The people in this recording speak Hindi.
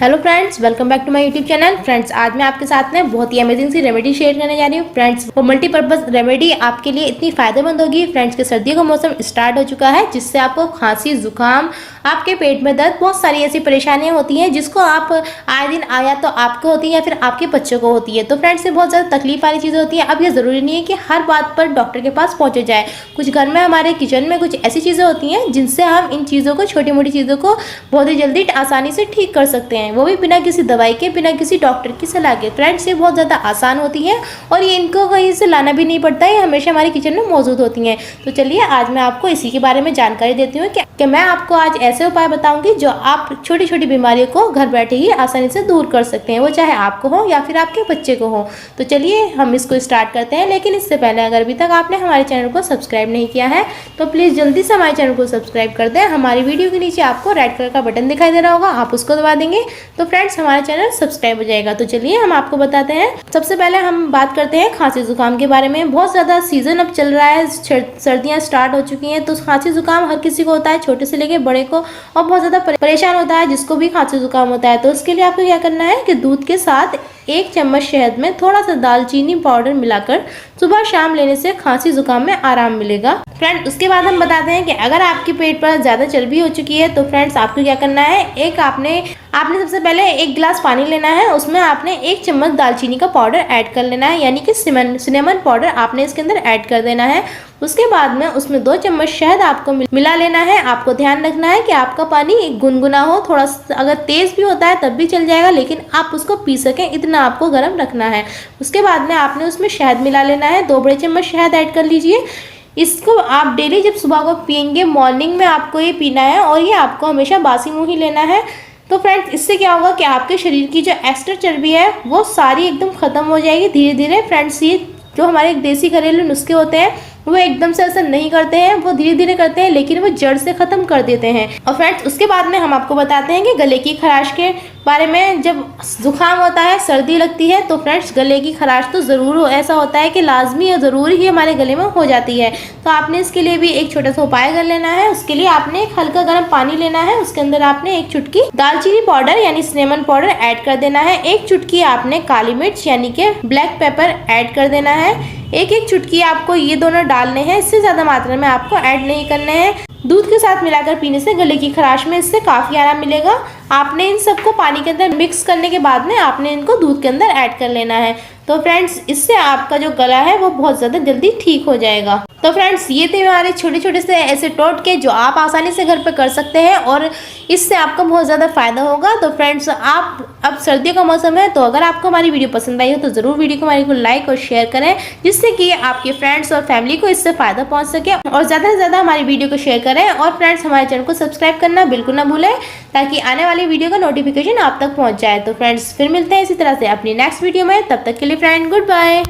Hello friends, welcome back to my YouTube channel. Friends, आज मैं आपके साथ में बहुत ही अमेजिंग सी रेमेडी शेयर करने जा रही हूँ। फ्रेंड्स, वो मल्टीपर्पज रेमेडी आपके लिए इतनी फायदेमंद होगी। फ्रेंड्स, के सर्दियों का मौसम स्टार्ट हो चुका है, जिससे आपको खांसी, जुकाम, आपके पेट में दर्द, बहुत सारी ऐसी परेशानियां होती हैं जिसको आप आए दिन आया तो आपको होती है या फिर आपके बच्चों को होती है। तो फ्रेंड्स, ये बहुत ज़्यादा तकलीफ वाली चीज़ होती है। अब ये ज़रूरी नहीं है कि हर बात पर डॉक्टर के पास पहुँचे जाए। कुछ घर में हमारे किचन में कुछ ऐसी चीज़ें होती हैं जिनसे हम इन चीज़ों को, छोटी मोटी चीज़ों को बहुत ही जल्दी आसानी से ठीक कर सकते हैं, वो भी बिना किसी दवाई के, बिना किसी डॉक्टर की सलाह के। फ्रेंड्स, ये बहुत ज़्यादा आसान होती है और ये इनको कहीं से लाना भी नहीं पड़ता है, हमेशा हमारी किचन में मौजूद होती हैं। तो चलिए आज मैं आपको इसी के बारे में जानकारी देती हूँ कि मैं आपको आज ऐसे उपाय बताऊंगी जो आप छोटी छोटी बीमारियों को घर बैठे ही आसानी से दूर कर सकते हैं, वो चाहे आपको हो या फिर आपके बच्चे को हो। तो चलिए हम इसको स्टार्ट करते हैं। लेकिन इससे पहले अगर अभी तक आपने हमारे चैनल को सब्सक्राइब नहीं किया है तो प्लीज़ जल्दी से हमारे चैनल को सब्सक्राइब कर दें। हमारी वीडियो के नीचे आपको रेड कलर का बटन दिखाई दे रहा होगा, आप उसको दबा देंगे तो फ्रेंड्स हमारा चैनल सब्सक्राइब हो जाएगा। तो चलिए हम आपको बताते हैं। सबसे पहले हम बात करते हैं खांसी जुकाम के बारे में। बहुत ज़्यादा सीजन अब चल रहा है, सर्दियाँ स्टार्ट हो चुकी हैं, तो खांसी जुकाम हर किसी को होता है, छोटे से लेके बड़े को, और बहुत ज़्यादा परेशान होता है जिसको भी खांसी जुकाम होता है। तो उसके लिए आपको क्या करना है कि दूध के साथ 1 चम्मच शहद में थोड़ा सा दालचीनी पाउडर मिलाकर सुबह शाम लेने से खांसी जुकाम में आराम मिलेगा। फ्रेंड्स, उसके बाद हम बताते हैं कि अगर आपके पेट पर ज़्यादा चर्बी हो चुकी है तो फ्रेंड्स आपको क्या करना है, आपने सबसे पहले 1 गिलास पानी लेना है, उसमें आपने 1 चम्मच दालचीनी का पाउडर ऐड कर लेना है, यानी कि सिनेमन पाउडर आपने इसके अंदर ऐड कर देना है। उसके बाद में उसमें 2 चम्मच शहद आपको मिला लेना है। आपको ध्यान रखना है कि आपका पानी गुनगुना हो, थोड़ा अगर तेज़ भी होता है तब भी चल जाएगा, लेकिन आप उसको पी सकें इतना आपको गर्म रखना है। उसके बाद में आपने उसमें शहद मिला लेना है, 2 बड़े चम्मच शहद ऐड कर लीजिए। इसको आप डेली जब सुबह को पियेंगे, मॉर्निंग में आपको ये पीना है और ये आपको हमेशा बासी मुँह ही लेना है। तो फ्रेंड्स, इससे क्या होगा कि आपके शरीर की जो एक्स्ट्रा चर्बी है वो सारी एकदम ख़त्म हो जाएगी धीरे धीरे। फ्रेंड्स, ये जो हमारे देसी घरेलू नुस्खे होते हैं वो एकदम से असर नहीं करते हैं, वो धीरे धीरे करते हैं, लेकिन वो जड़ से ख़त्म कर देते हैं। और फ्रेंड्स, उसके बाद में हम आपको बताते हैं कि गले की खराश के बारे में। जब जुकाम होता है, सर्दी लगती है, तो फ्रेंड्स गले की खराश तो ज़रूर ऐसा होता है कि लाजमी और ज़रूरी ही हमारे गले में हो जाती है। तो आपने इसके लिए भी एक छोटा सा उपाय कर लेना है। उसके लिए आपने एक हल्का गर्म पानी लेना है, उसके अंदर आपने 1 चुटकी दालचीनी पाउडर यानी सिनेमन पाउडर ऐड कर देना है। 1 चुटकी आपने काली मिर्च यानी कि ब्लैक पेपर ऐड कर देना है। एक चुटकी आपको ये दोनों डालने हैं, इससे ज़्यादा मात्रा में आपको ऐड नहीं करने हैं। दूध के साथ मिलाकर पीने से गले की खराश में इससे काफ़ी आराम मिलेगा। आपने इन सबको पानी के अंदर मिक्स करने के बाद में आपने इनको दूध के अंदर ऐड कर लेना है। तो फ्रेंड्स, इससे आपका जो गला है वो बहुत ज़्यादा जल्दी ठीक हो जाएगा। तो फ्रेंड्स, ये थे हमारे छोटे छोटे से ऐसे टोटके जो आप आसानी से घर पे कर सकते हैं और इससे आपका बहुत ज़्यादा फ़ायदा होगा। तो फ्रेंड्स, आप अब सर्दियों का मौसम है, तो अगर आपको हमारी वीडियो पसंद आई हो तो ज़रूर वीडियो को हमारी को लाइक और शेयर करें, जिससे कि आपके फ्रेंड्स और फैमिली को इससे फ़ायदा पहुँच सके। और ज़्यादा से ज़्यादा हमारी वीडियो को शेयर करें। और फ्रेंड्स, हमारे चैनल को सब्सक्राइब करना बिल्कुल ना भूलें, ताकि आने वाली वीडियो का नोटिफिकेशन आप तक पहुँच जाए। तो फ्रेंड्स, फिर मिलते हैं इसी तरह से अपनी नेक्स्ट वीडियो में। तब तक के लिए फ्रेंड, गुड बाय।